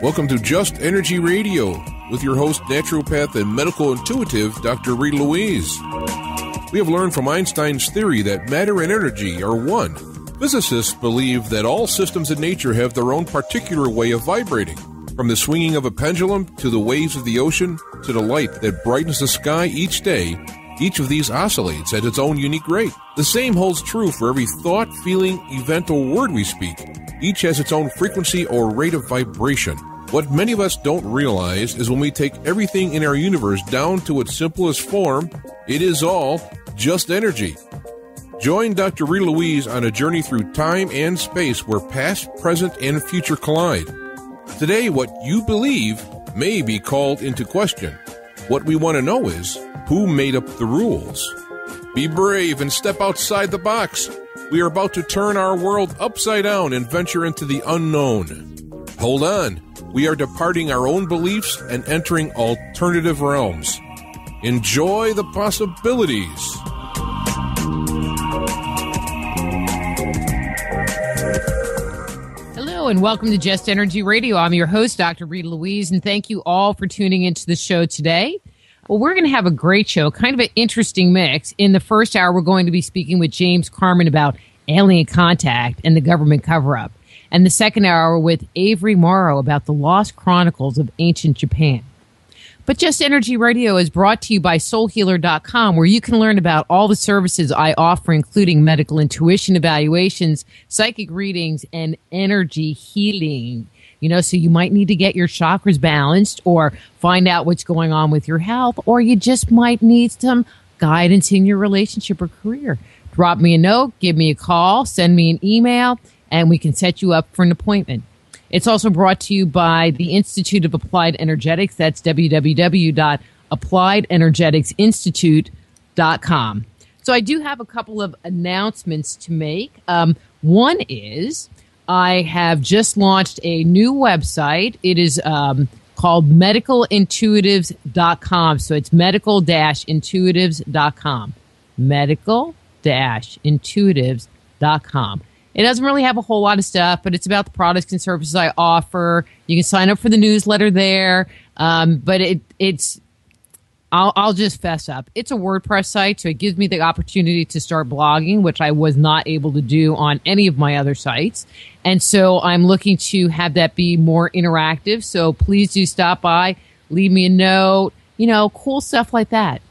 Welcome to Just Energy Radio with your host, naturopath and medical intuitive, Dr. Rita Louise. We have learned from Einstein's theory that matter and energy are one. Physicists believe that all systems in nature have their own particular way of vibrating. From the swinging of a pendulum to the waves of the ocean to the light that brightens the sky each day, each of these oscillates at its own unique rate. The same holds true for every thought, feeling, event, or word we speak. Each has its own frequency or rate of vibration. What many of us don't realize is when we take everything in our universe down to its simplest form, it is all just energy. Join Dr. Rita Louise on a journey through time and space where past, present, and future collide. Today, what you believe may be called into question. What we want to know is, who made up the rules? Be brave and step outside the box. We are about to turn our world upside down and venture into the unknown. Hold on. We are departing our own beliefs and entering alternative realms. Enjoy the possibilities. Hello and welcome to Just Energy Radio. I'm your host, Dr. Rita Louise, and thank you all for tuning into the show today. Well, we're going to have a great show, kind of an interesting mix. In the first hour, we're going to be speaking with James Carman about alien contact and the government cover-up. And the second hour with Avery Morrow about the lost chronicles of ancient Japan. But Just Energy Radio is brought to you by soulhealer.com, where you can learn about all the services I offer, including medical intuition evaluations, psychic readings, and energy healing. So you might need to get your chakras balanced or find out what's going on with your health, or you just might need some guidance in your relationship or career. Drop me a note, give me a call, send me an email, and we can set you up for an appointment. It's also brought to you by the Institute of Applied Energetics. That's www.appliedenergeticsinstitute.com. So I do have a couple of announcements to make. One is I have just launched a new website. It is called medicalintuitives.com. So it's medical-intuitives.com. Medical-intuitives.com. It doesn't really have a whole lot of stuff, but it's about the products and services I offer. You can sign up for the newsletter there. But I'll just fess up. It's a WordPress site, so it gives me the opportunity to start blogging, which I was not able to do on any of my other sites. And so I'm looking to have that be more interactive. So please do stop by, leave me a note, cool stuff like that.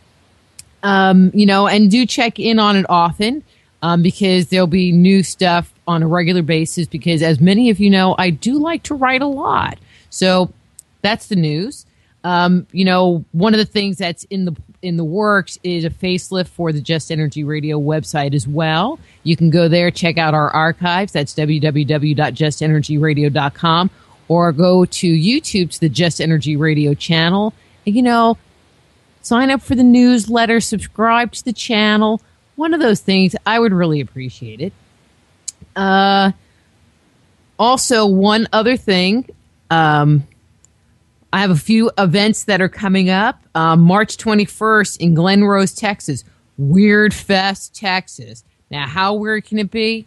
And do check in on it often. Because there'll be new stuff on a regular basis because, as many of you know, I do like to write a lot. So that's the news. One of the things that's in the works is a facelift for the Just Energy Radio website as well. You can go there, check out our archives. That's www.justenergyradio.com, or go to YouTube to the Just Energy Radio channel. And, sign up for the newsletter, subscribe to the channel. One of those things, I would really appreciate it. Also, one other thing, I have a few events that are coming up. March 21st in Glen Rose, Texas. Weird Fest, Texas. Now, how weird can it be?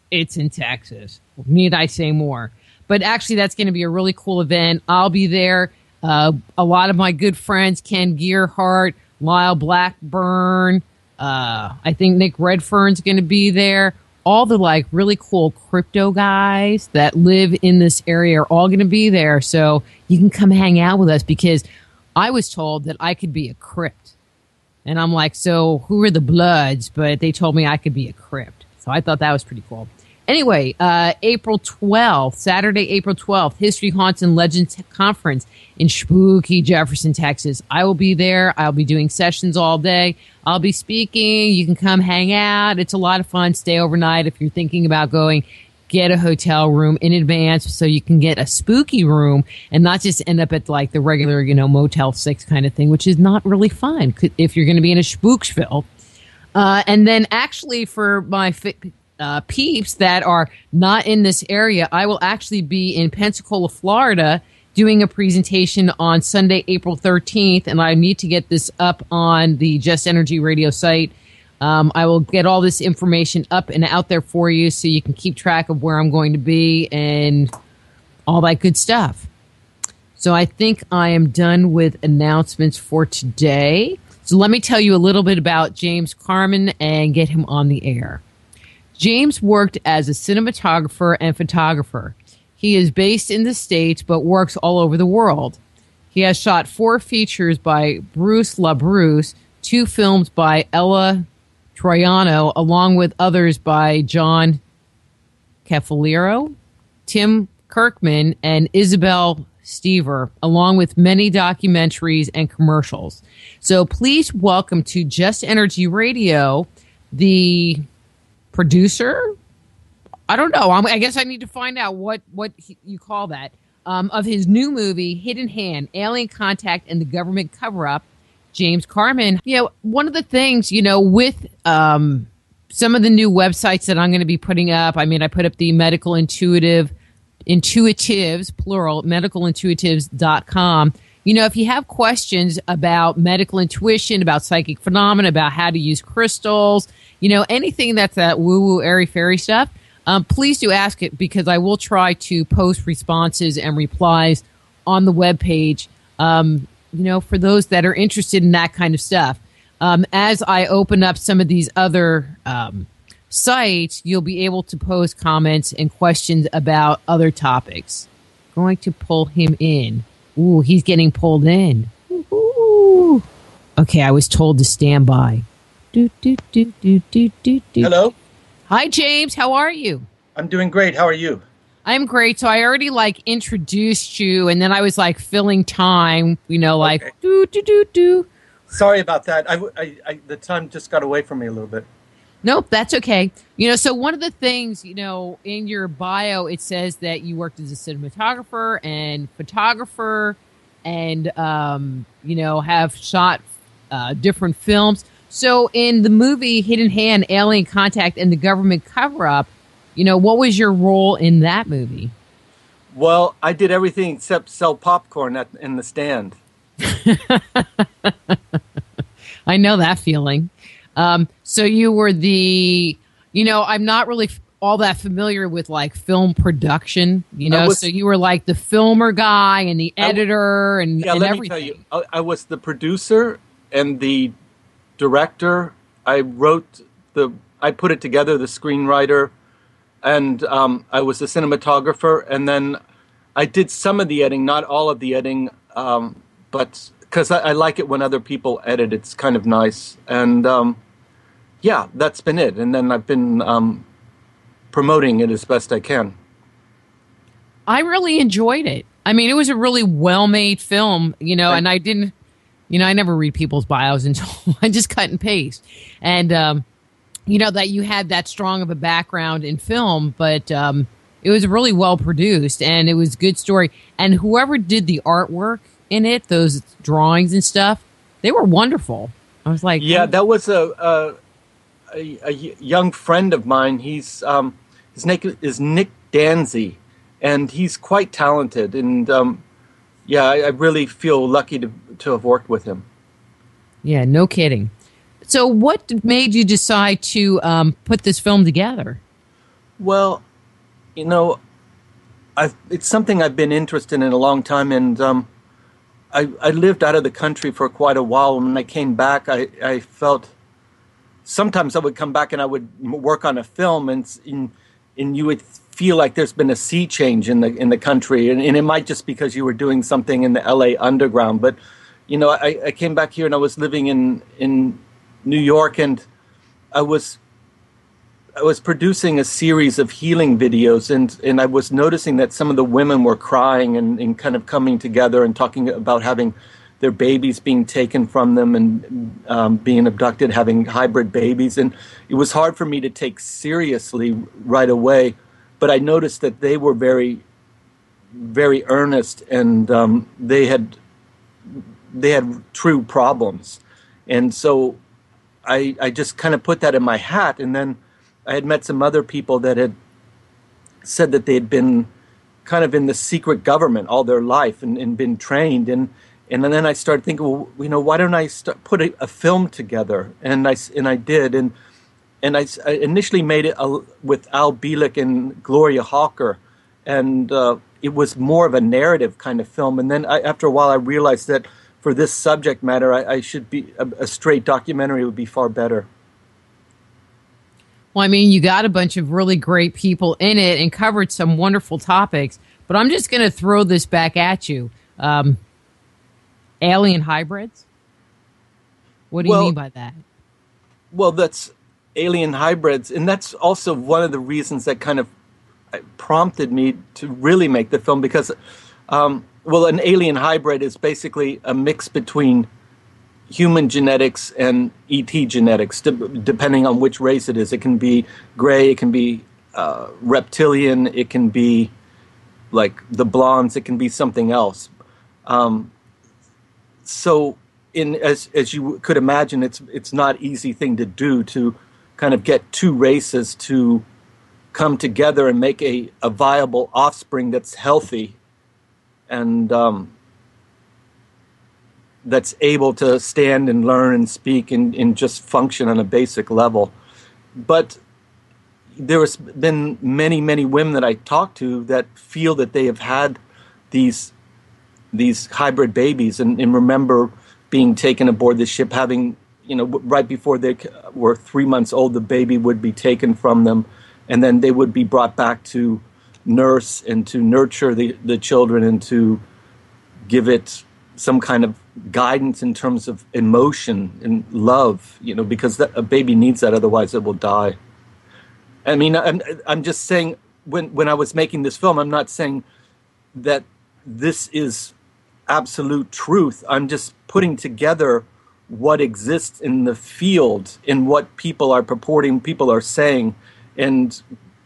It's in Texas. Need I say more? But actually, that's going to be a really cool event. I'll be there. A lot of my good friends, Ken Gearhart, Lyle Blackburn, I think Nick Redfern's going to be there. All the really cool crypto guys that live in this area are all going to be there. So you can come hang out with us because I was told that I could be a crypt. And I'm like, so who are the Bloods? But they told me I could be a crypt. So I thought that was pretty cool. Anyway, April 12th, Saturday, April 12th, History, Haunts, and Legends Conference in spooky Jefferson, Texas. I will be there. I'll be doing sessions all day. I'll be speaking. You can come hang out. It's a lot of fun. Stay overnight. If you're thinking about going, get a hotel room in advance so you can get a spooky room and not just end up at the regular, Motel 6 kind of thing, which is not really fun if you're going to be in a Spooksville. And then actually for my peeps that are not in this area, I will actually be in Pensacola, Florida, doing a presentation on Sunday, April 13th, and I need to get this up on the Just Energy Radio site. I will get all this information up and out there for you so you can keep track of where I'm going to be and all that good stuff. So I think I am done with announcements for today. So let me tell you a little bit about James Carman and get him on the air. James worked as a cinematographer and photographer. He is based in the States but works all over the world. He has shot 4 features by Bruce LaBruce, 2 films by Ella Troiano, along with others by John Cefalero, Tim Kirkman, and Isabel Stever, along with many documentaries and commercials. So please welcome to Just Energy Radio, the producer. I don't know. I guess I need to find out what you call that. Of his new movie, Hidden Hand, Alien Contact and the Government Coverup, James Carman. One of the things, with some of the new websites that I'm going to be putting up, I put up the Medical Intuitives, plural, medicalintuitives.com. If you have questions about medical intuition, about psychic phenomena, about how to use crystals, anything that's that woo-woo, airy-fairy stuff, please do ask it, because I will try to post responses and replies on the webpage, for those that are interested in that kind of stuff. As I open up some of these other sites, you'll be able to post comments and questions about other topics. Going to pull him in. Ooh, he's getting pulled in. Ooh. Okay, I was told to stand by. Hello. Hi, James. How are you? I'm doing great. How are you? I'm great. So I already introduced you, and then I was filling time, Okay. do. Sorry about that. The time just got away from me a little bit. Nope, that's okay. So one of the things, in your bio, it says that you worked as a cinematographer and photographer and, have shot different films. So in the movie Hidden Hand, Alien Contact, and the Government Coverup, what was your role in that movie? Well, I did everything except sell popcorn in the stand. I know that feeling. So you were I'm not really all that familiar with film production, so you were the filmer guy and the editor and let everything. me tell you, I was the producer and the director. I put it together, the screenwriter, and I was the cinematographer, and then I did some of the editing, not all of the editing, but because I like it when other people edit. It's kind of nice. And that's been it. And then I've been promoting it as best I can. I really enjoyed it. It was a really well-made film, and I didn't, I never read people's bios until I just cut and paste. And, that you had that strong of a background in film, but it was really well produced and it was a good story. And whoever did the artwork in it, those drawings and stuff, they were wonderful. I was like, yeah, that was a young friend of mine. His name is Nick Danzy, and he's quite talented. And I really feel lucky to have worked with him. Yeah, no kidding. So what made you decide to put this film together? Well, it's something I've been interested in a long time, and I lived out of the country for quite a while. And when I came back, I felt sometimes I would come back and I would work on a film, and you would feel like there's been a sea change in the country, and it might just because you were doing something in the LA underground. But I came back here and I was living in New York, and I was producing a series of healing videos, and I was noticing that some of the women were crying and kind of coming together and talking about having their babies being taken from them and being abducted, having hybrid babies. And it was hard for me to take seriously right away, but I noticed that they were very, very earnest, and they had true problems. And so I just kind of put that in my hat, and then I had met some other people that had said that they had been kind of in the secret government all their life and been trained. And then I started thinking, well, why don't I put a film together? And I did. And I initially made it with Al Bielek and Gloria Hawker. and it was more of a narrative kind of film. And then after a while, I realized that for this subject matter, I should be a straight documentary would be far better. Well, I mean, you got a bunch of really great people in it and covered some wonderful topics, but I'm just going to throw this back at you. Alien hybrids? What do you mean by that? Well, that's alien hybrids, and that's also one of the reasons that kind of prompted me to really make the film, because, an alien hybrid is basically a mix between human genetics and ET genetics, depending on which race it is. It can be gray, it can be reptilian, it can be like the blondes, it can be something else. So, as you could imagine, it's not an easy thing to do, to kind of get two races to come together and make a viable offspring that's healthy and that's able to stand and learn and speak and just function on a basic level. But there has been many, many women that I talk to that feel that they have had these hybrid babies and remember being taken aboard the ship, having, right before they were 3 months old, the baby would be taken from them, and then they would be brought back to nurse and to nurture the children and to give it some kind of guidance in terms of emotion and love, because a baby needs that, otherwise it will die. I mean, I'm just saying, when I was making this film, I'm not saying that this is absolute truth. I'm just putting together what exists in the field and what people are purporting, people are saying, and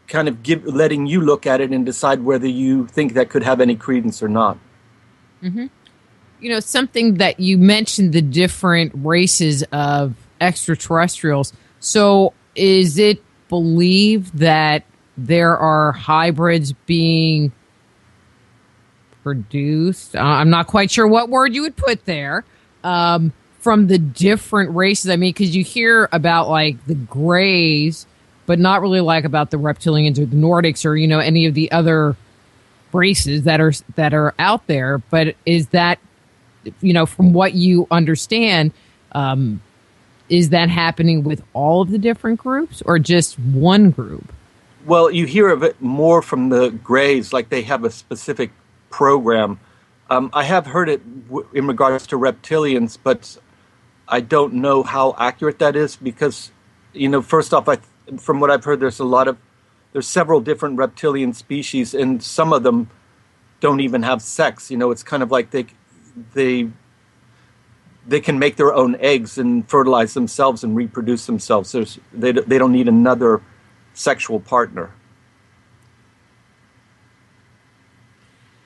kind of letting you look at it and decide whether you think that could have any credence or not. Mm-hmm. Something that you mentioned, the different races of extraterrestrials. So is it believed that there are hybrids being produced? I'm not quite sure what word you would put there, from the different races. I mean, because you hear about like the Greys, but not really like about the reptilians or the Nordics or, any of the other races that are out there. But is that, from what you understand, is that happening with all of the different groups or just one group? Well, you hear of it more from the Greys, like they have a specific program. I have heard it in regards to reptilians, but I don't know how accurate that is because, first off, from what I've heard, there's several different reptilian species, and some of them don't even have sex. It's kind of like they can make their own eggs and fertilize themselves and reproduce themselves. They don't need another sexual partner.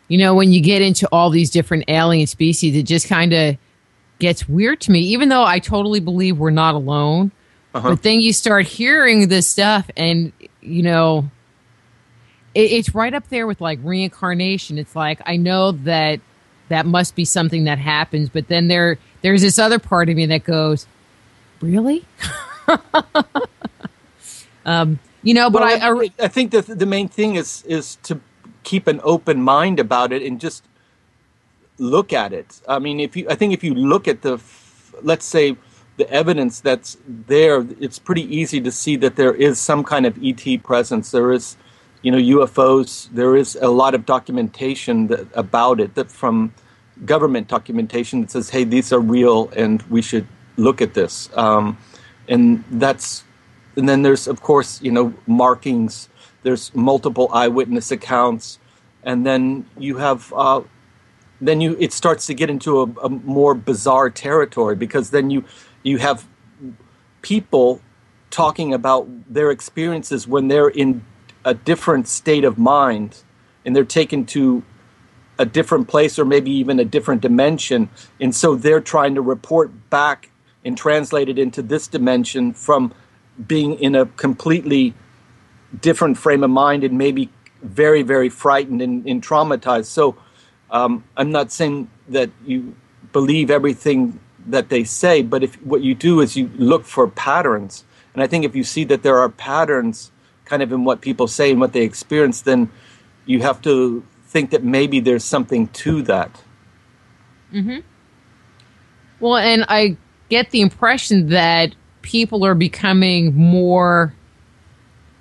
When you get into all these different alien species, it just kind of gets weird to me, even though I totally believe we're not alone. Uh-huh. But then you start hearing this stuff and, it's right up there with like reincarnation. It's like, I know that must be something that happens, but then there's this other part of me that goes, really? But I think that the main thing is to keep an open mind about it and just look at it. I mean, if you look at let's say the evidence that's there, it's pretty easy to see that there is some kind of ET presence. There is, UFOs. There is a lot of documentation about it, that from government documentation that says, hey, these are real and we should look at this. And then there's, of course, markings. There's multiple eyewitness accounts, and then you have it starts to get into a more bizarre territory, because then you have people talking about their experiences when they're in a different state of mind and they're taken to a different place or maybe even a different dimension, and so they're trying to report back and translate it into this dimension from being in a completely different frame of mind and maybe very, very frightened and traumatized. So I'm not saying that you believe everything that they say, but what you do is you look for patterns. And I think if you see that there are patterns kind of in what people say and what they experience, then you have to think that maybe there's something to that. Mm-hmm. Well, and I get the impression that people are becoming more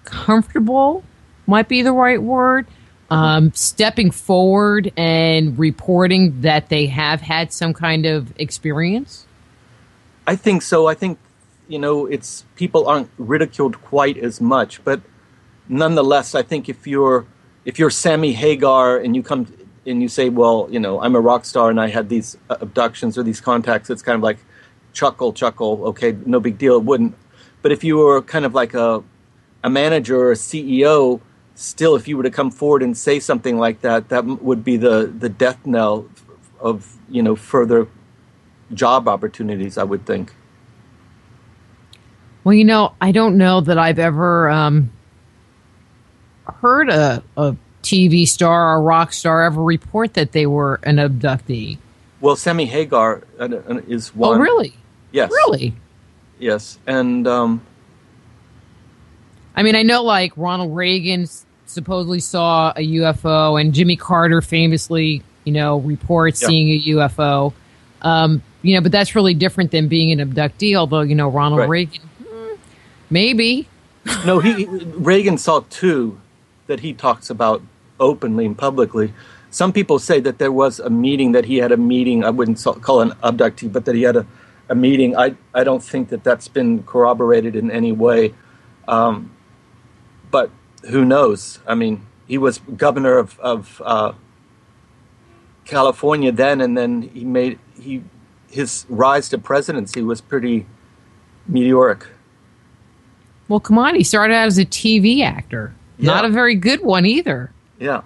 comfortable, might be the right word, stepping forward and reporting that they have had some kind of experience. I think so. I think, it's people aren't ridiculed quite as much, but nonetheless, I think if you're Sammy Hagar and you come and you say, well, I'm a rock star and I had these abductions or these contacts, it's kind of like chuckle, okay, no big deal, it wouldn't. But if you were kind of like a manager or a CEO, still, if you were to come forward and say something like that, that would be the death knell of, further job opportunities, I would think. Well, I don't know that I've ever heard a TV star or a rock star ever report that they were an abductee. Well, Sammy Hagar is one. Oh, really? Yes. Really? Yes. And I mean, I know like Ronald Reagan supposedly saw a UFO, and Jimmy Carter famously, reports seeing a UFO. But that's really different than being an abductee, although, Ronald Reagan, maybe. No, Reagan saw two that he talks about openly and publicly. Some people say that there was a meeting, that he had a meeting. I wouldn't call it an abductee, but that he had a meeting. I don't think that that's been corroborated in any way. But who knows? I mean, he was governor of California then, and then his rise to presidency was pretty meteoric. Well, come on, he started out as a TV actor. Yeah. Not a very good one either. Yeah.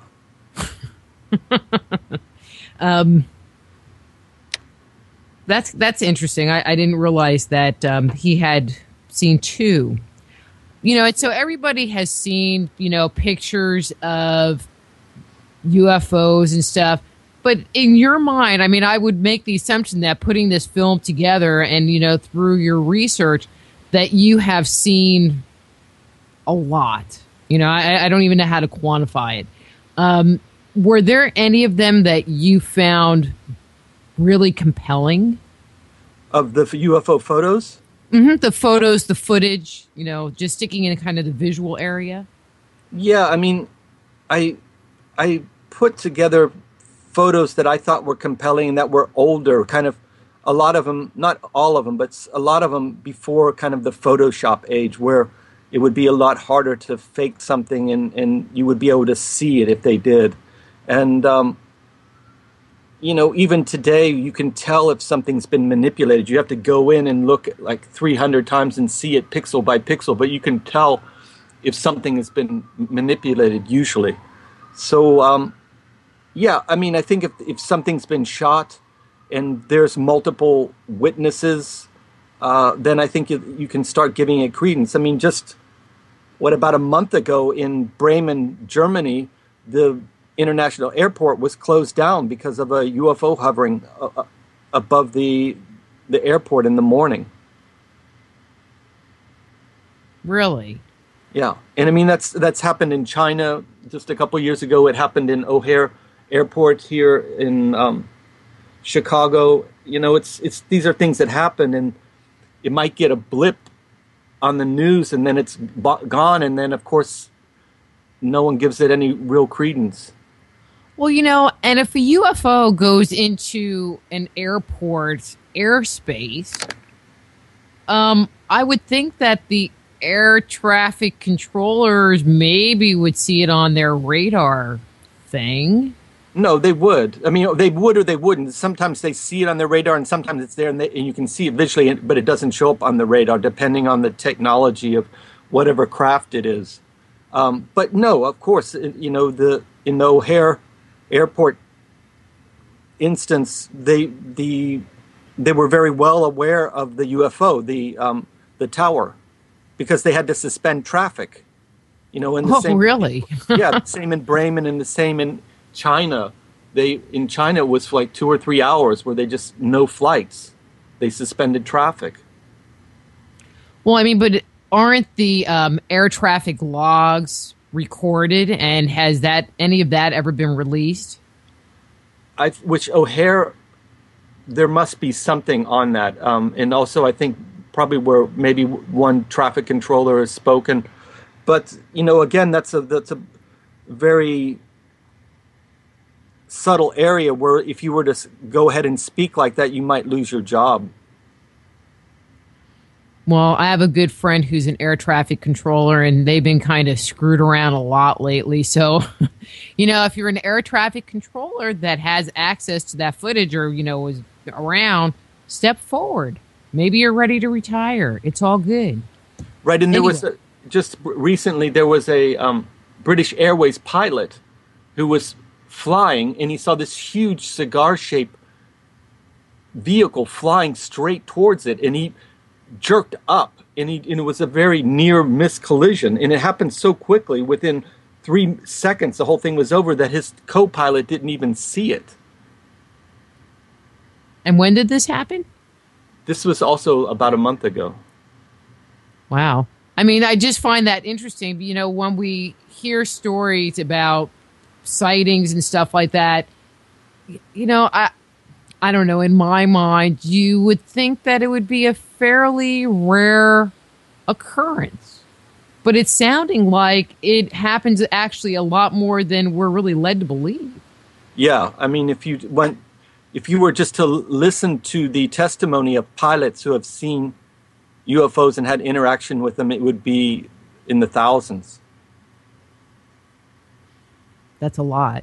That's interesting. I didn't realize that he had seen two. So everybody has seen, pictures of UFOs and stuff. But in your mind, I mean, I would make the assumption that putting this film together and, through your research, that you have seen a lot. I don't even know how to quantify it. Were there any of them that you found really compelling? Of the UFO photos? Mm-hmm, the photos, the footage, just sticking in kind of the visual area. Yeah, I mean, I put together photos that I thought were compelling and that were older, kind of a lot of them, not all of them, but a lot of them before kind of the Photoshop age, where it would be a lot harder to fake something and you would be able to see it if they did. And, even today, you can tell if something's been manipulated. You have to go in and look like 300 times and see it pixel by pixel, but you can tell if something has been manipulated usually. So, yeah, I mean, I think if something's been shot and there's multiple witnesses, then I think you can start giving it credence. I mean, about a month ago in Bremen, Germany, the international airport was closed down because of a UFO hovering above the airport in the morning. Really? Yeah, and I mean that's happened in China just a couple years ago. It happened in O'Hare Airport here in Chicago. It's these are things that happen, and it might get a blip on the news, and then it's gone, and then of course no one gives it any real credence. Well, and if a UFO goes into an airport's airspace, I would think that the air traffic controllers maybe would see it on their radar thing. No, they would. I mean, they would or they wouldn't. Sometimes they see it on their radar, and sometimes it's there, and you can see it visually, but it doesn't show up on the radar, depending on the technology of whatever craft it is. But no, of course, in the O'Hare Airport instance, they were very well aware of the UFO, the tower, because they had to suspend traffic. Really? Yeah, the same in Bremen and the same in China. In China it was like 2 or 3 hours where they just no flights. They suspended traffic. Well, I mean, but aren't the air traffic logs recorded, and has that any of that ever been released? Which O'Hare, there must be something on that, and also I think probably where maybe one traffic controller has spoken, but again, that's a very subtle area where if you were to go ahead and speak like that, you might lose your job. Well, I have a good friend who's an air traffic controller, and they've been kind of screwed around a lot lately. So, if you're an air traffic controller that has access to that footage or, was around, step forward. Maybe you're ready to retire. It's all good. Right, and there was just recently there was a British Airways pilot who was flying, and he saw this huge cigar-shaped vehicle flying straight towards it, and he jerked up, and it was a very near-miss collision, and it happened so quickly, within 3 seconds the whole thing was over, that his co-pilot didn't even see it. And when did this happen? This was also about a month ago. Wow. I mean, I just find that interesting. When we hear stories about sightings and stuff like that, I don't know, in my mind, you would think that it would be a fairly rare occurrence. But it's sounding like it happens actually a lot more than we're really led to believe. Yeah, I mean, if you were just to listen to the testimony of pilots who have seen UFOs and had interaction with them, it would be in the thousands. That's a lot.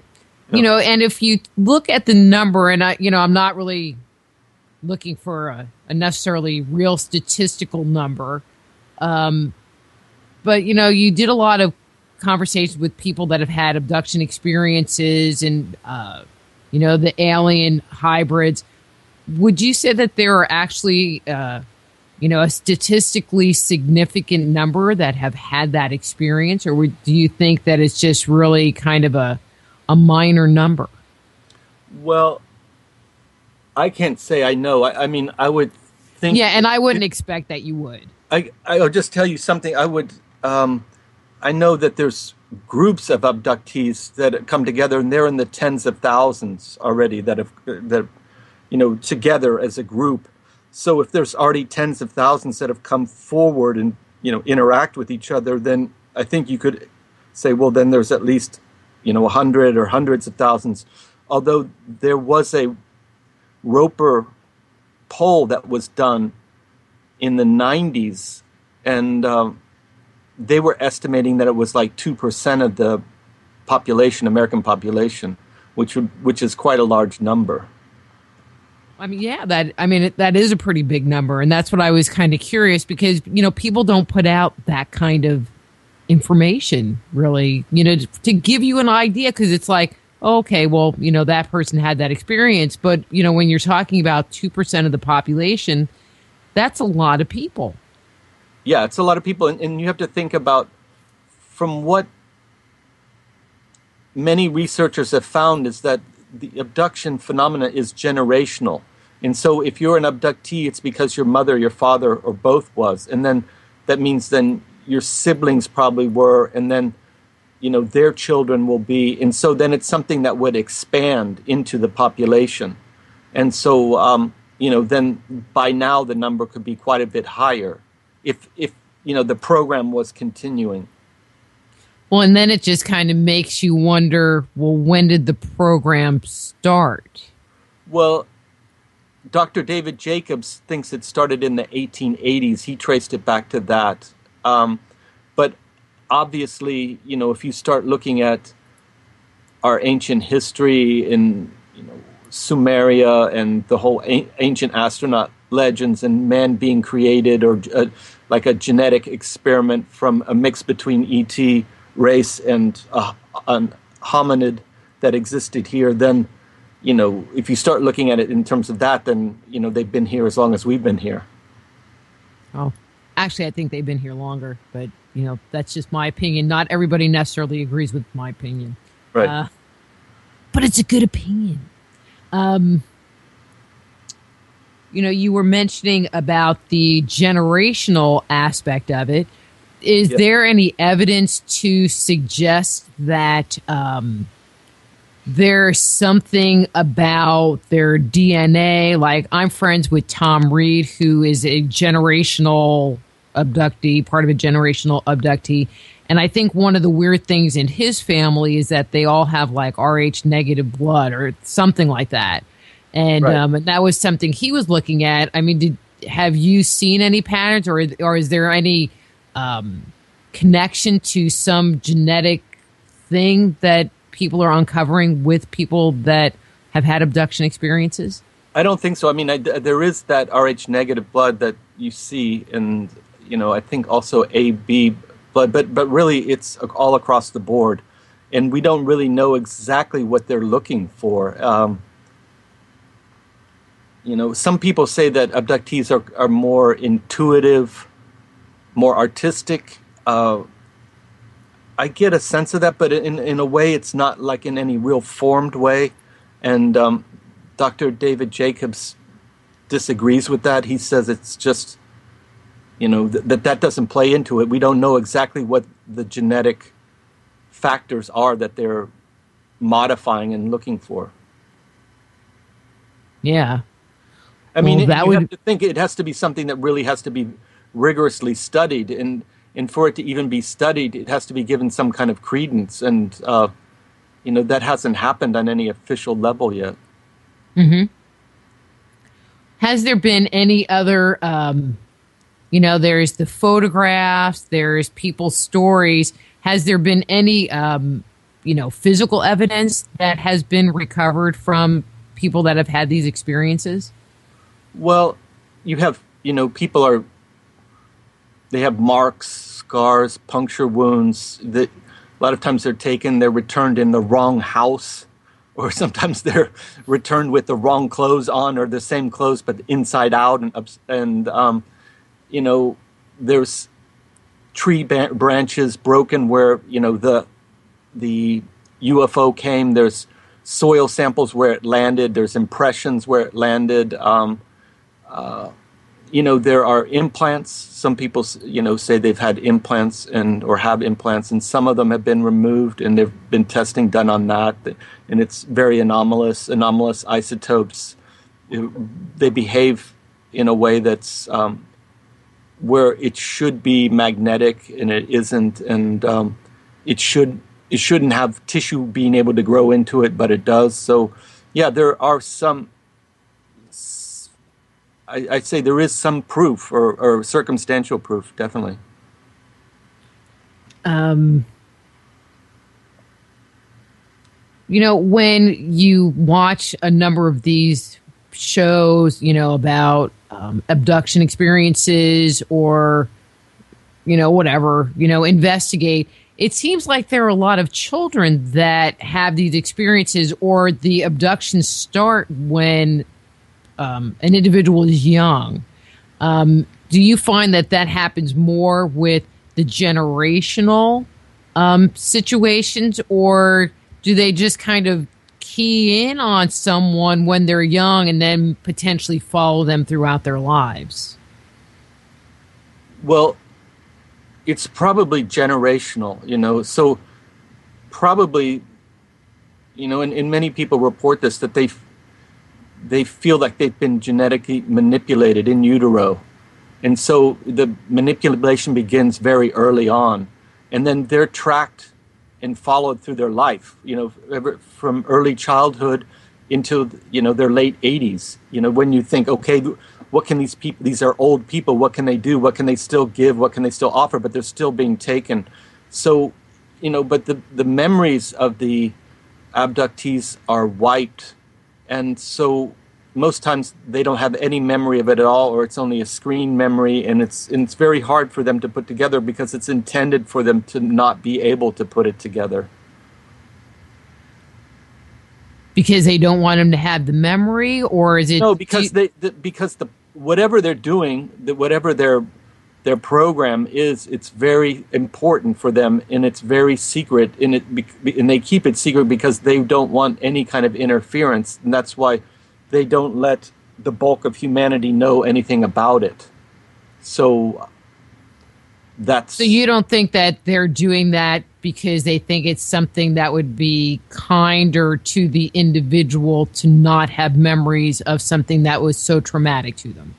And if you look at the number, and I'm not really looking for a necessarily real statistical number, but you did a lot of conversations with people that have had abduction experiences and the alien hybrids. Would you say that there are actually a statistically significant number that have had that experience, or do you think that it's just really kind of a minor number? Well, I can't say I know. I mean, I would think... Yeah, and I wouldn't expect that you would. I'll just tell you something. I know that there's groups of abductees that come together, and they're in the tens of thousands already that together as a group. So if there's already tens of thousands that have come forward and, interact with each other, then I think you could say, well, then there's at least 100 or hundreds of thousands. Although there was a Roper poll that was done in the 90s, and they were estimating that it was like 2% of the population, American population, which is quite a large number. I mean, yeah, that is a pretty big number, and that's what I was kind of curious, because people don't put out that kind of information, really, to give you an idea, because it's like, okay, well, that person had that experience, but when you're talking about 2% of the population, that's a lot of people. Yeah, it's a lot of people, and you have to think about, from what many researchers have found, is that the abduction phenomena is generational. And so if you're an abductee, it's because your mother, your father, or both was. And then that means then your siblings probably were, and then, their children will be. And so then it's something that would expand into the population. And so, then by now the number could be quite a bit higher if the program was continuing. Well, and then it just kind of makes you wonder, well, when did the program start? Well, Dr. David Jacobs thinks it started in the 1880s. He traced it back to that. But obviously, if you start looking at our ancient history in Sumeria and the whole ancient astronaut legends and man being created, or like a genetic experiment from a mix between ET race and a hominid that existed here, then if you start looking at it in terms of that, then they've been here as long as we've been here. Oh, actually, I think they've been here longer, but that's just my opinion. Not everybody necessarily agrees with my opinion, right? But it's a good opinion. You were mentioning about the generational aspect of it. Is there any evidence to suggest that there's something about their DNA? Like, I'm friends with Tom Reed, who is a generational abductee, part of a generational abductee. And I think one of the weird things in his family is that they all have like Rh negative blood or something like that. And, and that was something he was looking at. I mean, have you seen any patterns, or is there any connection to some genetic thing that people are uncovering with people that have had abduction experiences? I don't think so. I mean, there is that Rh negative blood that you see, and I think also AB blood, but really it's all across the board, and we don't really know exactly what they're looking for. Some people say that abductees are more intuitive, more artistic. I get a sense of that, but in a way it's not like in any real formed way. And Dr. David Jacobs disagrees with that. He says it's just, that doesn't play into it. We don't know exactly what the genetic factors are that they're modifying and looking for. Yeah. I mean, you have to think it has to be something that really has to be rigorously studied, and for it to even be studied, it has to be given some kind of credence, and that hasn't happened on any official level yet. Mm-hmm. Has there been any other, there's the photographs, there's people's stories. Has there been any, physical evidence that has been recovered from people that have had these experiences? Well, you have, people they have marks, scars, puncture wounds. A lot of times they're returned in the wrong house, or sometimes they're returned with the wrong clothes on, or the same clothes but inside out, and there's tree branches broken where the UFO came. There's soil samples where it landed. There's impressions where it landed. There are implants. Some people, say they've had implants or have implants, and some of them have been removed, and there've been testing done on that, and it's very anomalous isotopes. They behave in a way that's where it should be magnetic, and it isn't, and it shouldn't have tissue being able to grow into it, but it does. So, yeah, there are some. I'd say there is some proof or circumstantial proof, definitely. When you watch a number of these shows, about abduction experiences or, whatever, investigate, it seems like there are a lot of children that have these experiences, or the abductions start when an individual is young. Do you find that happens more with the generational situations, or do they just kind of key in on someone when they're young and then potentially follow them throughout their lives? Well, it's probably generational, so probably, and many people report this, that they feel like they've been genetically manipulated in utero. And so the manipulation begins very early on. And then they're tracked and followed through their life, from early childhood into, their late 80s. When you think, okay, what can these people, these are old people, what can they do? What can they still give? What can they still offer? But they're still being taken. So, but the memories of the abductees are wiped. And so most times they don't have any memory of it at all, or it's only a screen memory, and it's very hard for them to put together because it's intended for them to not be able to put it together. Because they don't want them to have the memory, or is it? No, because whatever they're doing, whatever their program is, it's very important for them, and it's very secret, and they keep it secret because they don't want any kind of interference, and that's why they don't let the bulk of humanity know anything about it. So that's... So you don't think that they're doing that because they think it's something that would be kinder to the individual to not have memories of something that was so traumatic to them?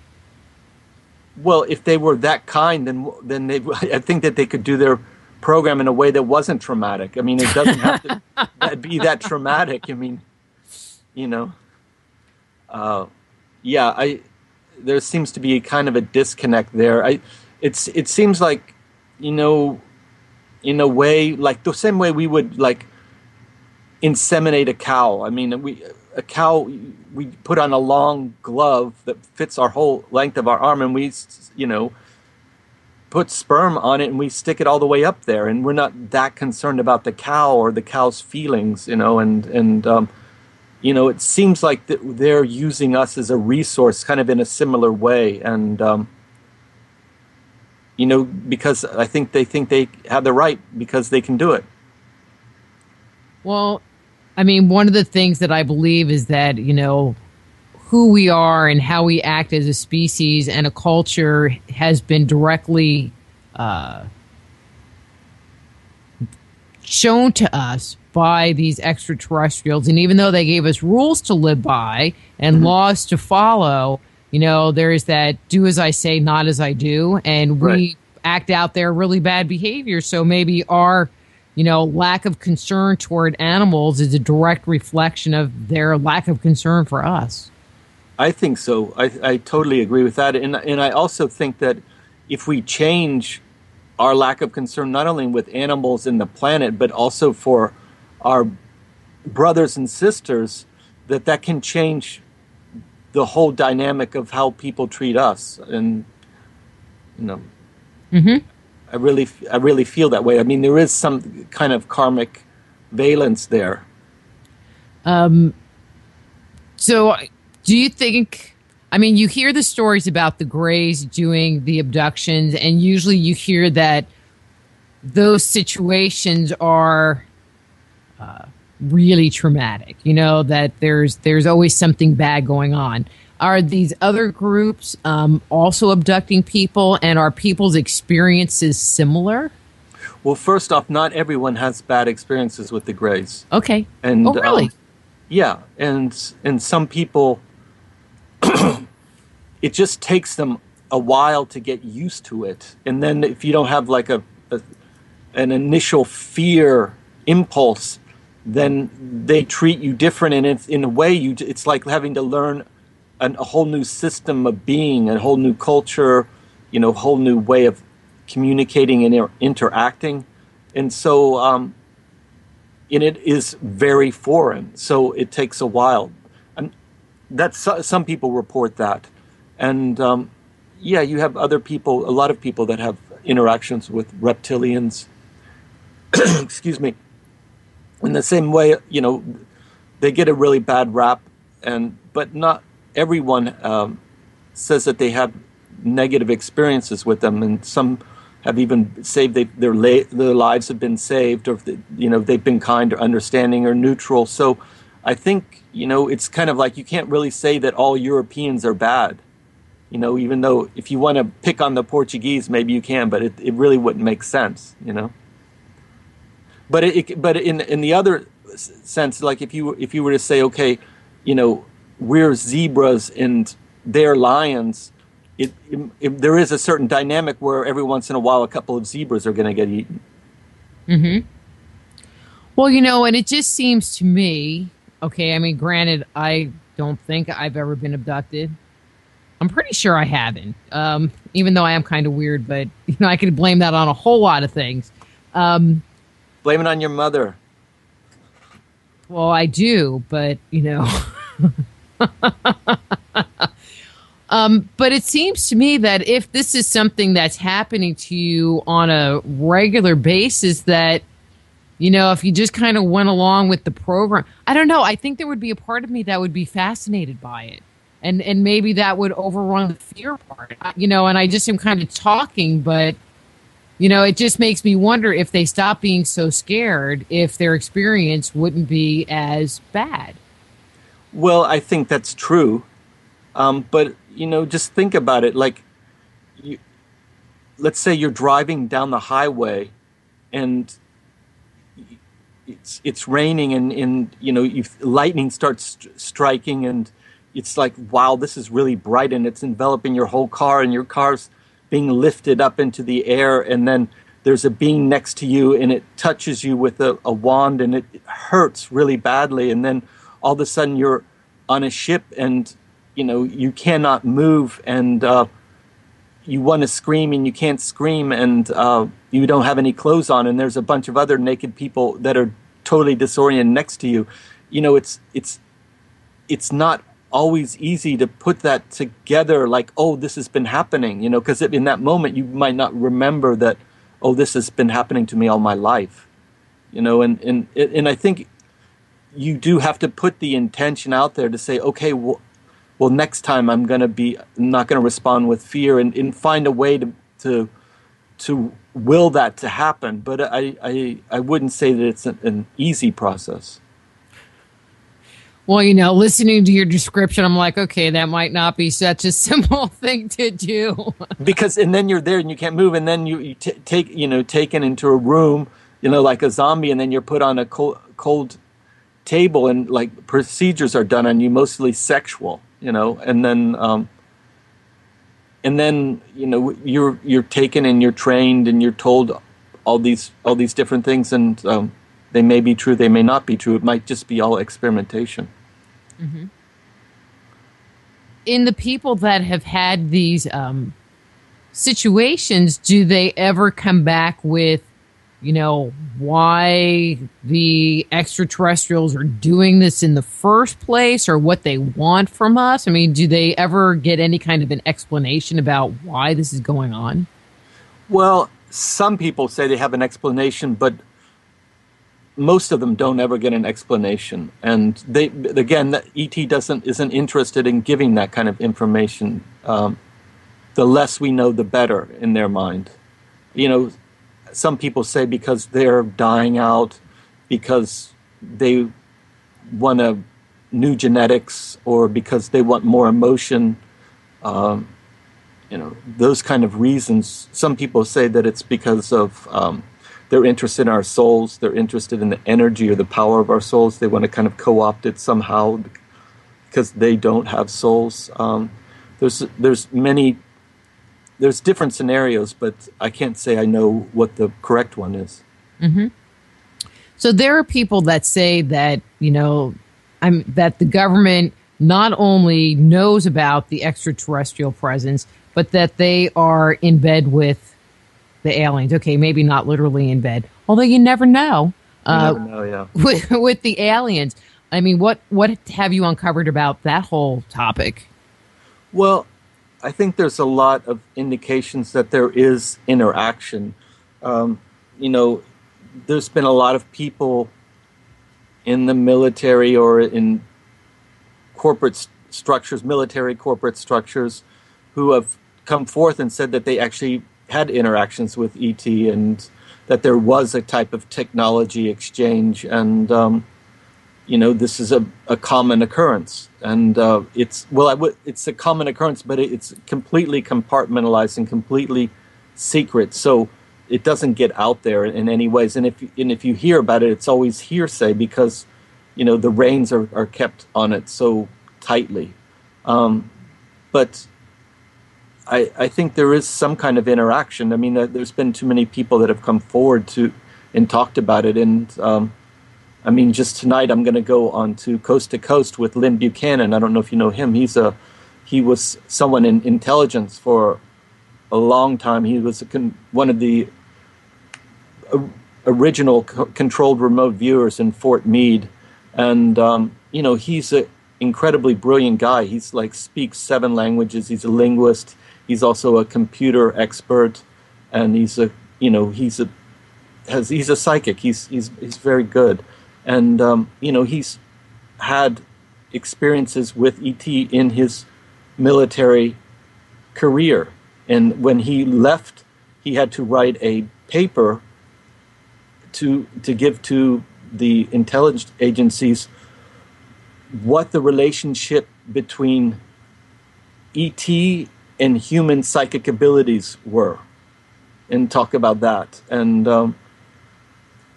Well, if they were that kind, then they, I think that they could do their program in a way that wasn't traumatic. I mean, it doesn't have to be that traumatic. I mean, you know, there seems to be kind of a disconnect there. It seems like, you know, in a way, like the same way we would like inseminate a cow. I mean, a cow, we put on a long glove that fits our whole length of our arm, and we, you know, put sperm on it and we stick it all the way up there, and we're not that concerned about the cow or the cow's feelings, you know, and you know, it seems like they're using us as a resource kind of in a similar way, and you know, because I think they have the right because they can do it. Well, I mean, one of the things that I believe is that, you know, who we are and how we act as a species and a culture has been directly shown to us by these extraterrestrials. And even though they gave us rules to live by and laws to follow, you know, there's that do as I say, not as I do. And we act out their really bad behavior. So maybe our, you know, lack of concern toward animals is a direct reflection of their lack of concern for us. I think so. I totally agree with that. And I also think that if we change our lack of concern, not only with animals and the planet, but also for our brothers and sisters, that can change the whole dynamic of how people treat us. And, you know, I really feel that way. I mean, there is some kind of karmic valence there. So do you think, I mean, you hear the stories about the Greys doing the abductions, and usually you hear that those situations are really traumatic, you know, that there's always something bad going on. Are these other groups also abducting people, and are people's experiences similar? Well, first off, not everyone has bad experiences with the Greys. Okay. And, oh, really? Yeah, and some people, it just takes them a while to get used to it. And then if you don't have like an initial fear impulse, then they treat you different, and it's, in a way, it's like having to learn a whole new system of being, a whole new culture, you know, a whole new way of communicating and interacting. And so and it is very foreign, so it takes a while. And that's, some people report that. And yeah, you have other people, a lot of people that have interactions with reptilians. Excuse me. In the same way, you know, they get a really bad rap, but not everyone says that they have negative experiences with them, and some have even saved their lives have been saved, or you know, they've been kind or understanding or neutral. So I think, you know, it's kind of like you can't really say that all Europeans are bad. You know, even though if you want to pick on the Portuguese, maybe you can, but it really wouldn't make sense, you know. But in the other sense, like if you were to say, okay, you know, we're zebras and they're lions, there is a certain dynamic where every once in a while a couple of zebras are going to get eaten. Mm-hmm. Well, you know, and it just seems to me, okay, I mean, granted, I don't think I've ever been abducted. I'm pretty sure I haven't, even though I am kind of weird, but, you know, I could blame that on a whole lot of things. Blame it on your mother. Well, I do, but, you know. But it seems to me that if this is something that's happening to you on a regular basis, that, you know, if you just kind of went along with the program, I don't know. I think there would be a part of me that would be fascinated by it. And maybe that would overrun the fear part, you know, and I just am kind of talking, but, you know, it just makes me wonder if they stop being so scared, if their experience wouldn't be as bad. Well, I think that's true. But, you know, just think about it. Like, let's say you're driving down the highway and it's raining and lightning starts striking, and it's like, wow, this is really bright, and it's enveloping your whole car, and your car's being lifted up into the air, and then there's a being next to you, and it touches you with a wand, and it hurts really badly, and then all of a sudden you're on a ship, and you cannot move, and you want to scream and you can't scream, and you don't have any clothes on, and there's a bunch of other naked people that are totally disoriented next to you. It's not always easy to put that together, like, oh, this has been happening, because in that moment you might not remember that, oh, this has been happening to me all my life, and I think you do have to put the intention out there to say, okay, well, next time I'm not going to respond with fear, and find a way to will that to happen. But I wouldn't say that it's an easy process. Well, listening to your description, I'm like, okay, that might not be such a simple thing to do. And then you're there and you can't move, and then you taken into a room, like a zombie, and then you're put on a cold table, and like procedures are done on you, mostly sexual, and then you're taken and you're trained and you're told all these different things, and they may be true, they may not be true. It might just be all experimentation. Mm-hmm. In the people that have had these situations, do they ever come back with, why the extraterrestrials are doing this in the first place, or what they want from us? I mean, do they ever get any kind of an explanation about why this is going on? Well, some people say they have an explanation, but most of them don't ever get an explanation. And the ET isn't interested in giving that kind of information. The less we know, the better in their mind. Some people say because they're dying out, because they want new genetics, or because they want more emotion, those kind of reasons. Some people say that it's because of they're interested in our souls, they're interested in the energy or the power of our souls. They want to kind of co-opt it somehow because they don't have souls. There's different scenarios, but I can't say I know what the correct one is. Mm-hmm. So there are people that say that, that the government not only knows about the extraterrestrial presence, but that they are in bed with the aliens. Okay, maybe not literally in bed, although you never know. Yeah. With the aliens. I mean, what have you uncovered about that whole topic? Well, I think there's a lot of indications that there is interaction. There's been a lot of people in the military or in corporate structures, military corporate structures, who have come forth and said that they actually had interactions with ET, and that there was a type of technology exchange, and this is a common occurrence, and it's a common occurrence, but it's completely compartmentalized and completely secret, so it doesn't get out there in any ways. And if you hear about it, it's always hearsay because the reins are kept on it so tightly. But I think there is some kind of interaction. I mean, there's been too many people that have come forward and talked about it. And just tonight I'm going to go on to Coast with Lynn Buchanan. I don't know if you know him. He was someone in intelligence for a long time. He was one of the original controlled remote viewers in Fort Meade. And, he's an incredibly brilliant guy. He's speaks 7 languages. He's a linguist. He's also a computer expert, and he's a psychic. He's very good, and he's had experiences with ET in his military career. And when he left, he had to write a paper to give to the intelligence agencies what the relationship between ET and human psychic abilities were. and talk about that. And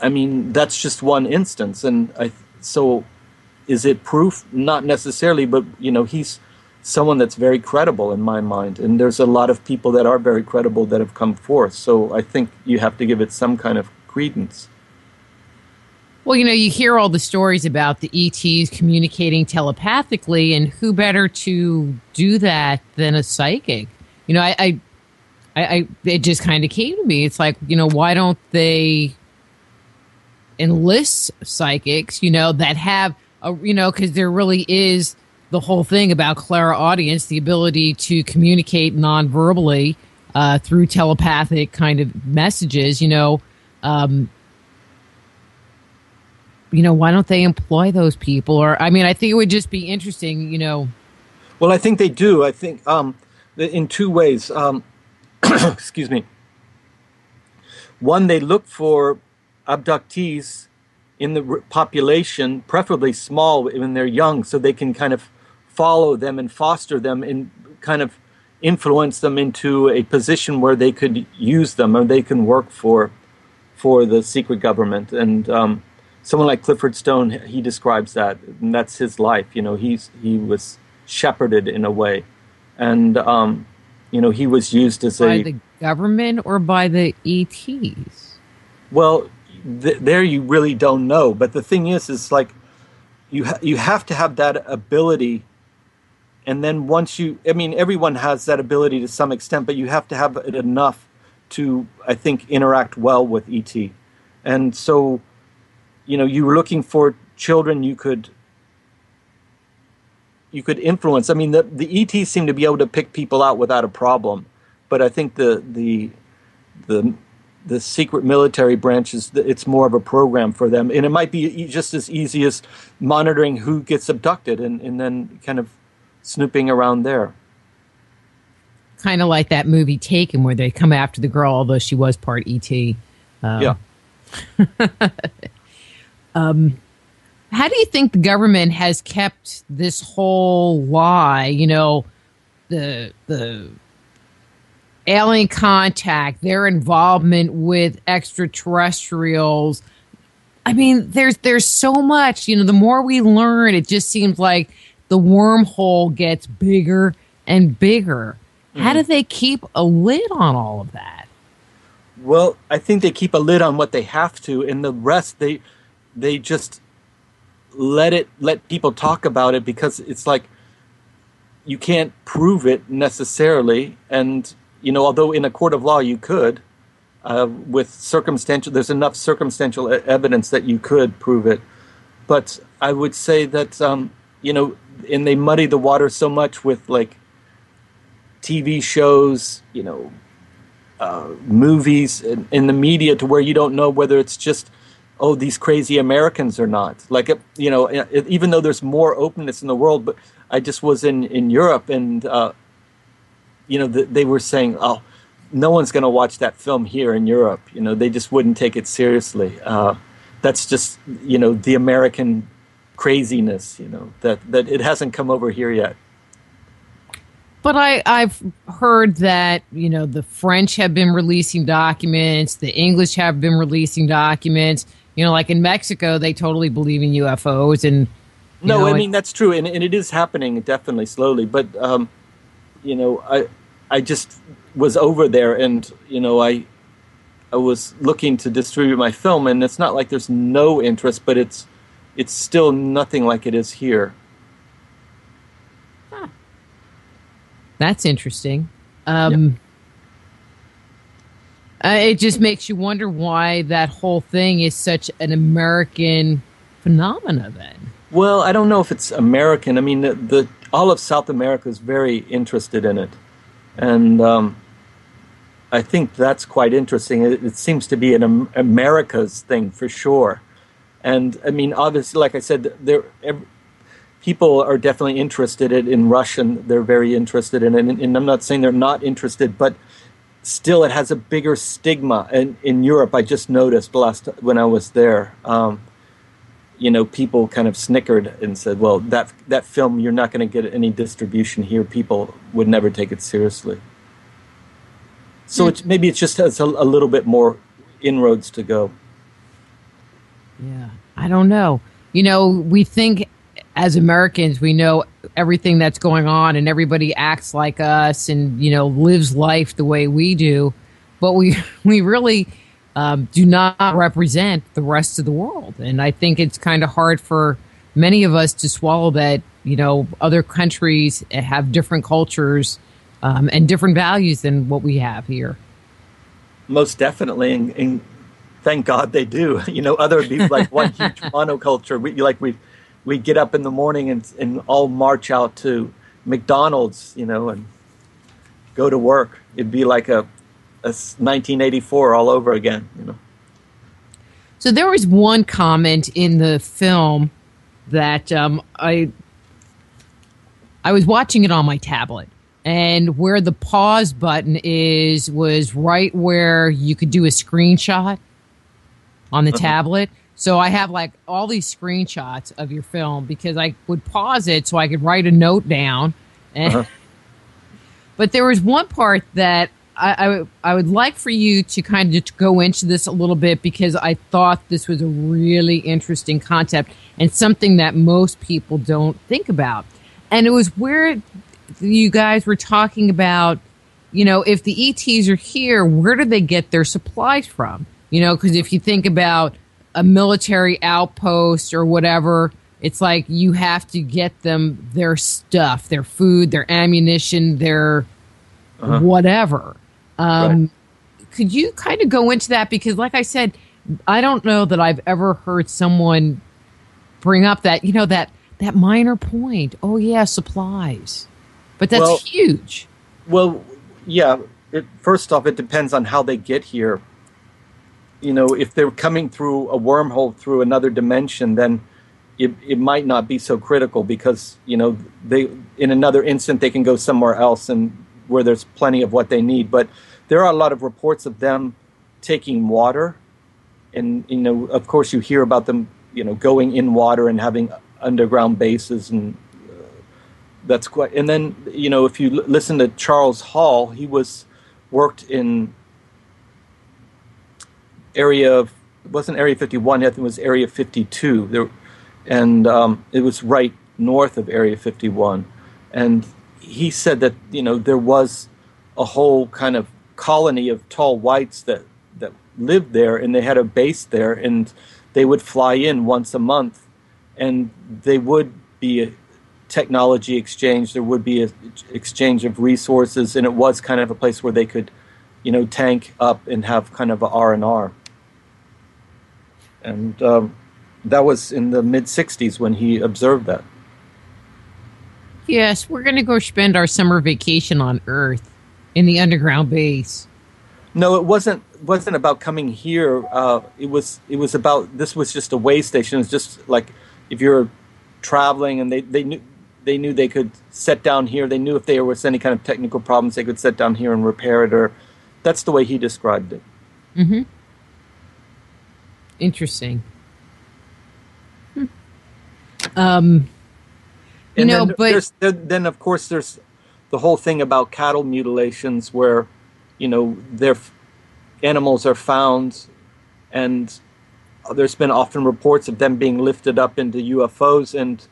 I mean, that's just one instance. And so is it proof? Not necessarily, but he's someone that's very credible in my mind. And there's a lot of people that are very credible that have come forth. So I think you have to give it some kind of credence. Well, you hear all the stories about the ETs communicating telepathically, and who better to do that than a psychic? I it just kind of came to me. It's like, why don't they enlist psychics, that have, because there really is the whole thing about clairaudience, the ability to communicate non-verbally through telepathic kind of messages, why don't they employ those people? Or, I mean, I think it would just be interesting, Well, I think they do. I think in two ways. Excuse me. One, they look for abductees in the population, preferably small when they're young, so they can kind of follow them and foster them and kind of influence them into a position where they could use them or they can work for the secret government. And someone like Clifford Stone, he describes that, and that's his life. He was shepherded in a way, and he was used as by the government or by the ETs. Well, there you really don't know. But the thing is like you have to have that ability, and then once everyone has that ability to some extent, but you have to have it enough to, I think, interact well with ET, and so. You were looking for children you could influence. I mean, the ETs seem to be able to pick people out without a problem, but I think the secret military branches, it's more of a program for them, and it might be just as easy as monitoring who gets abducted and then kind of snooping around there. Kind of like that movie Taken, where they come after the girl, although she was part ET. Yeah. How do you think the government has kept this whole lie, the alien contact, their involvement with extraterrestrials? I mean, there's so much, the more we learn, it just seems like the wormhole gets bigger and bigger. Mm-hmm. How do they keep a lid on all of that? Well, I think they keep a lid on what they have to, and the rest they just let people talk about it, because it's like you can't prove it necessarily. And although in a court of law you could, with there's enough circumstantial evidence that you could prove it. But I would say that and they muddy the water so much with like TV shows, movies, in the media, to where you don't know whether it's just these crazy Americans or not. Like, even though there's more openness in the world, but I just was in Europe, and, they were saying, no one's going to watch that film here in Europe. They just wouldn't take it seriously. That's just, the American craziness, that it hasn't come over here yet. But I've heard that, the French have been releasing documents, the English have been releasing documents. Like in Mexico, they totally believe in UFOs. And no, I mean, that's true. And it is happening definitely slowly. But, I just was over there, and, I was looking to distribute my film, and it's not like there's no interest, but it's still nothing like it is here. Huh. That's interesting. It just makes you wonder why that whole thing is such an American phenomena then. Well, I don't know if it's American. I mean, all of South America is very interested in it. And I think that's quite interesting. It seems to be an America's thing for sure. And I mean, obviously, like I said, people are definitely interested in Russian. They're very interested in it. And I'm not saying they're not interested, but still it has a bigger stigma. And in Europe, I just noticed when I was there, people kind of snickered and said, well, that film, you're not going to get any distribution here. People would never take it seriously. So maybe it just has a little bit more inroads to go. Yeah, I don't know. We think as Americans, we know everything that's going on and everybody acts like us and, lives life the way we do. But we really do not represent the rest of the world. And I think it's kind of hard for many of us to swallow that, other countries have different cultures and different values than what we have here. Most definitely. And thank God they do. Other would be like one huge monoculture. We get up in the morning and all march out to McDonald's, and go to work. It'd be like a 1984 all over again, So there was one comment in the film that I was watching it on my tablet, and where the pause button was right where you could do a screenshot on the tablet. So I have like all these screenshots of your film because I would pause it so I could write a note down. And, but there was one part that I would like for you to kind of go into this a little bit because I thought this was a really interesting concept and something that most people don't think about. And it was where you guys were talking about, if the ETs are here, where do they get their supplies from? Because if you think about a military outpost or whatever, it's like you have to get them their stuff, their food, their ammunition, their whatever. Right. Could you kind of go into that? Because like I said, I don't know that I've ever heard someone bring up that, that minor point. Oh, yeah, supplies. But that's huge. Well, yeah. First off, it depends on how they get here. If they're coming through a wormhole through another dimension, then it might not be so critical because, they in another instant they can go somewhere else and where there's plenty of what they need. But there are a lot of reports of them taking water. And, of course, you hear about them, going in water and having underground bases. And that's quite. And then, if you listen to Charles Hall, he worked in it wasn't Area 51, I think it was Area 52. It was right north of Area 51. And he said that, there was a whole kind of colony of tall whites that lived there, and they had a base there, and they would fly in once a month, and they would be a technology exchange, there would be an exchange of resources, and it was kind of a place where they could, tank up and have kind of a R&R. And that was in the mid-'60s when he observed that. Yes, we're going to go spend our summer vacation on Earth in the underground base. No, it wasn't about coming here. It was about, this was just a way station. It was just like if you're traveling and they knew they could set down here. They knew if there was any kind of technical problems, they could set down here and repair it. Or that's the way he described it. Mm-hmm. Interesting. Then of course there's the whole thing about cattle mutilations where, their animals are found, and there's been often reports of them being lifted up into UFOs, and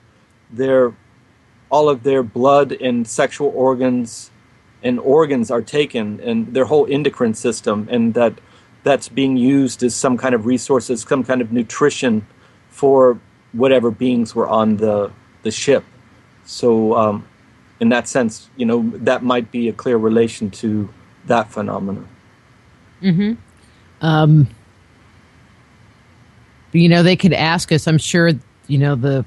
all of their blood and sexual organs are taken, and their whole endocrine system, and that's being used as some kind of resources, some kind of nutrition for whatever beings were on the ship. So in that sense, that might be a clear relation to that phenomenon. Mm-hmm. They could ask us, I'm sure, the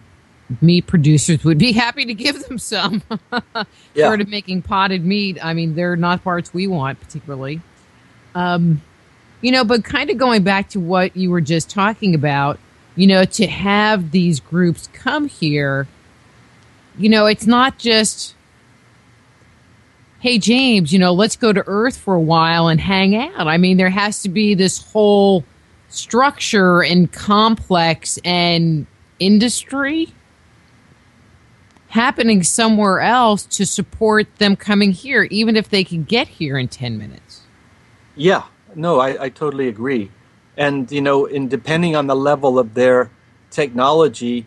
meat producers would be happy to give them some. Short of making potted meat. I mean, they're not parts we want particularly. But kind of going back to what you were just talking about, to have these groups come here, it's not just, hey, James, let's go to Earth for a while and hang out. I mean, there has to be this whole structure and complex and industry happening somewhere else to support them coming here, even if they can get here in 10 minutes. Yeah, no, I totally agree. And, in depending on the level of their technology,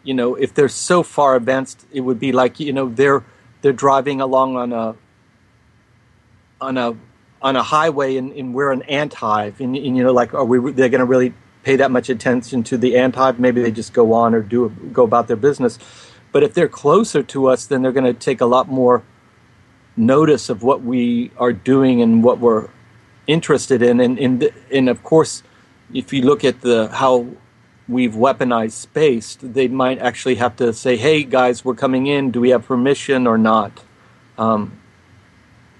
if they're so far advanced, it would be like, they're driving along on a on a highway and we're an ant hive. And like, they're going to really pay that much attention to the ant hive? Maybe they just go on or go about their business. But if they're closer to us, then they're going to take a lot more notice of what we are doing and what we're interested in. And of course, if you look at how we've weaponized space, they might actually have to say, "Hey guys, we're coming in. Do we have permission or not?"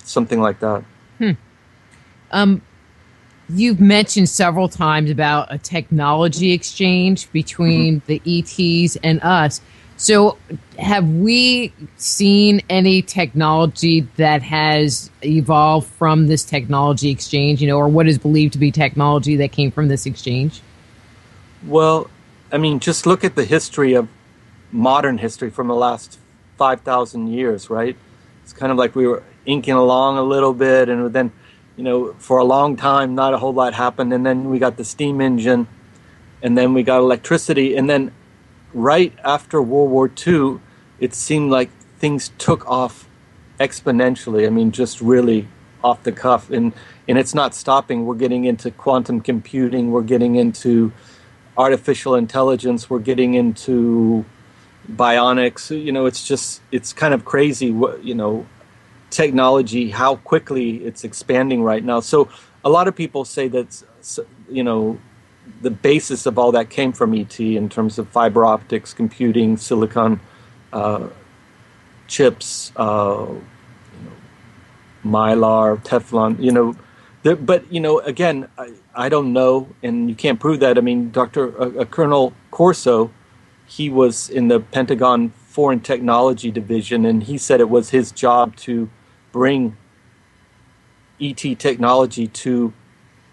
Something like that. You've mentioned several times about a technology exchange between the ETs and us. So have we seen any technology that has evolved from this technology exchange, or what is believed to be technology that came from this exchange? Well, I mean, just look at the history of modern history from the last 5,000 years, right? It's kind of like we were inking along a little bit, and then, for a long time, not a whole lot happened, and then we got the steam engine, and then we got electricity, and then right after World War II, it seemed like things took off exponentially. I mean, just really off the cuff, and it's not stopping. We're getting into quantum computing. We're getting into artificial intelligence. We're getting into bionics. It's kind of crazy what, technology, how quickly it's expanding right now. So a lot of people say that, the basis of all that came from ET in terms of fiber optics, computing, silicon chips, Mylar, Teflon, but, again, I don't know, and you can't prove that. I mean, Colonel Corso, he was in the Pentagon Foreign Technology Division, and he said it was his job to bring ET technology to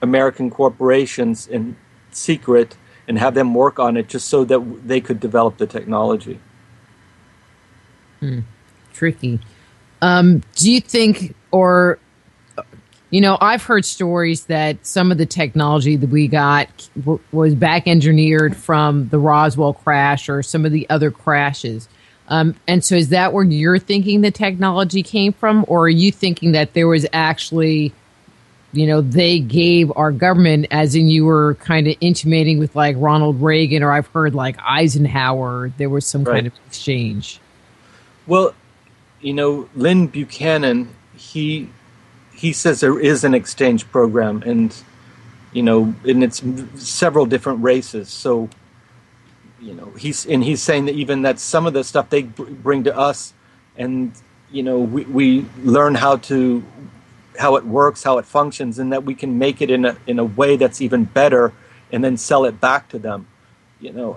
American corporations in secret and have them work on it just so that they could develop the technology. Tricky. Do you think, or, I've heard stories that some of the technology that we got was back engineered from the Roswell crash or some of the other crashes. And so is that where you're thinking the technology came from? Or are you thinking that there was actually, they gave our government, as in you were kind of intimating with like Ronald Reagan, or I've heard like Eisenhower, there was some kind of exchange? Well, Lynn Buchanan, he says there is an exchange program, and and it's several different races. So, he's saying that even that some of the stuff they bring to us, and we learn how it works, how it functions, and that we can make it in a way that's even better, and then sell it back to them.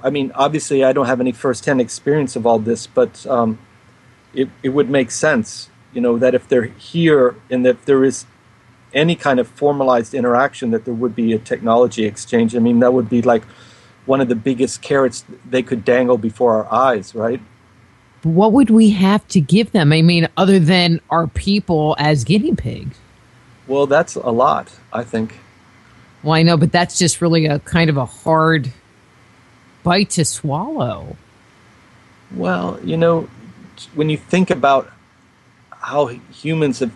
I mean, obviously, I don't have any firsthand experience of all this, but it would make sense. That if they're here and that there is any kind of formalized interaction, that there would be a technology exchange. I mean, that would be like one of the biggest carrots they could dangle before our eyes, right? What would we have to give them? I mean, other than our people as guinea pigs? Well, that's a lot, I think. Well, I know, but that's just really a kind of a hard bite to swallow. Well, when you think about how humans have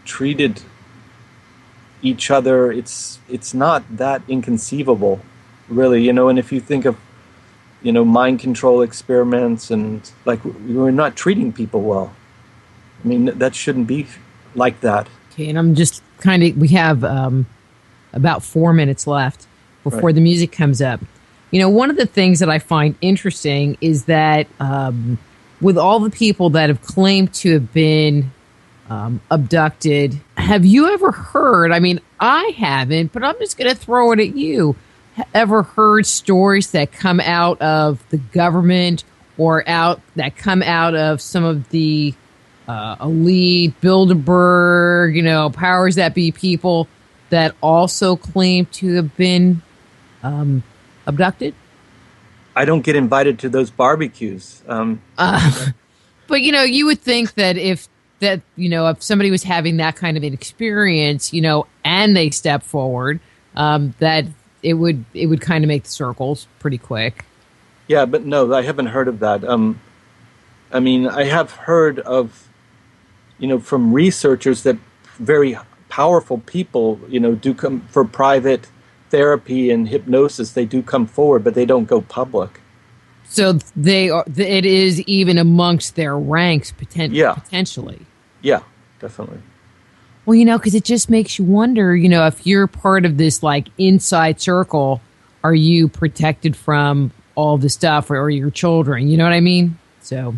treated each other, it's not that inconceivable, really. And if you think of, mind control experiments, and like, we're not treating people well. I mean, that shouldn't be like that. Okay, and I'm just we have about 4 minutes left before the music comes up. One of the things that I find interesting is that with all the people that have claimed to have been abducted, have you ever heard, I mean, I haven't, but I'm just going to throw it at you, ever heard stories that come out of the government or that come out of some of the elite Bilderberg, powers that be people that also claim to have been abducted? I don't get invited to those barbecues. But you would think that if that, if somebody was having that kind of an experience, and they step forward, that it would kind of make the circles pretty quick. Yeah, but no, I haven't heard of that. I mean, I have heard of, from researchers that very powerful people, do come for private therapy and hypnosis. They do come forward, but they don't go public. So it is even amongst their ranks potentially. Yeah, definitely. Well, because it just makes you wonder, if you're part of this like inside circle, are you protected from all the stuff, or your children? You know what I mean? So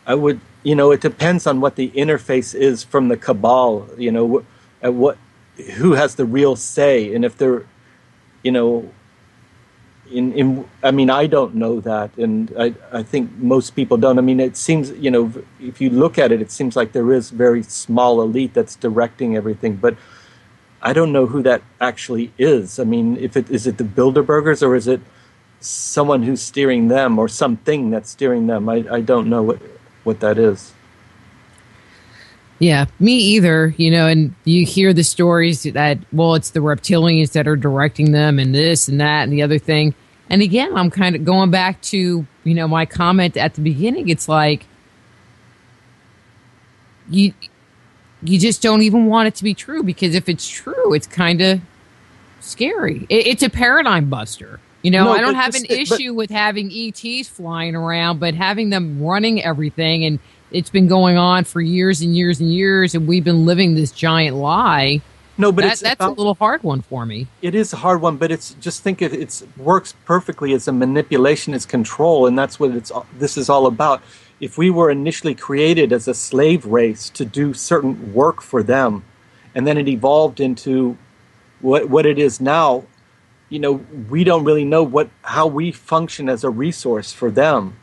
I would, it depends on what the interface is from the cabal, at who has the real say, and if they're, I mean, I don't know that, and I think most people don't. I mean, it seems, if you look at it, it seems like there is very small elite that's directing everything, but I don't know who that actually is. I mean, is it the Bilderbergers, or is it someone who's steering them, or something that's steering them? I don't know what that is. Yeah, me either, and you hear the stories that, it's the reptilians that are directing them, and this and that and the other thing. And again, I'm kind of going back to, my comment at the beginning. It's like, you just don't even want it to be true, because if it's true, it's kind of scary. It's a paradigm buster. No, I don't have an issue with having ETs flying around, but having them running everything, and it's been going on for years and years and years, and we've been living this giant lie. No, but that's a little hard one for me. It is a hard one, but it works perfectly as a manipulation, as control, and that's what this is all about. If we were initially created as a slave race to do certain work for them, and then it evolved into what it is now, we don't really know how we function as a resource for them.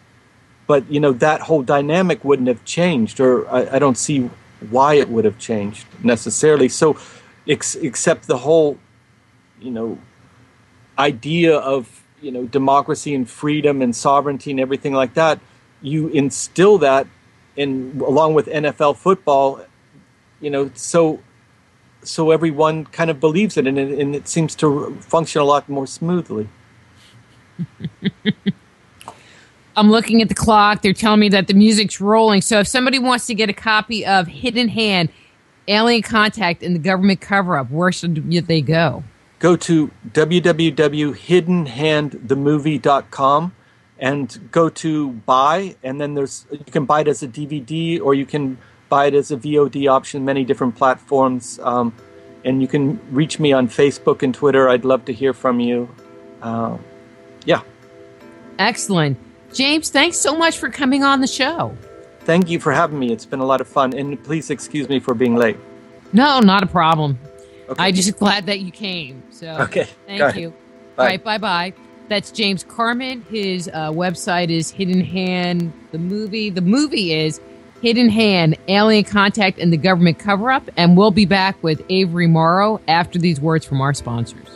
But, that whole dynamic wouldn't have changed, or I don't see why it would have changed necessarily. So, except the whole, idea of, democracy and freedom and sovereignty and everything like that, you instill that along with NFL football, so everyone kind of believes it, and it seems to function a lot more smoothly. I'm looking at the clock. They're telling me that the music's rolling. So if somebody wants to get a copy of Hidden Hand, Alien Contact, and the Government Coverup, where should they go? Go to www.hiddenhandthemovie.com and go to buy, and then you can buy it as a DVD, or you can buy it as a VOD option, many different platforms. And you can reach me on Facebook and Twitter. I'd love to hear from you. Yeah. Excellent. James, thanks so much for coming on the show. Thank you for having me. It's been a lot of fun. And please excuse me for being late. No, not a problem. Okay. I'm just glad that you came. So okay. Thank you. Bye. All right, bye-bye. That's James Carman. His website is Hidden Hand, the movie. The movie is Hidden Hand, Alien Contact, and the Government Cover-Up. And we'll be back with Avery Morrow after these words from our sponsors.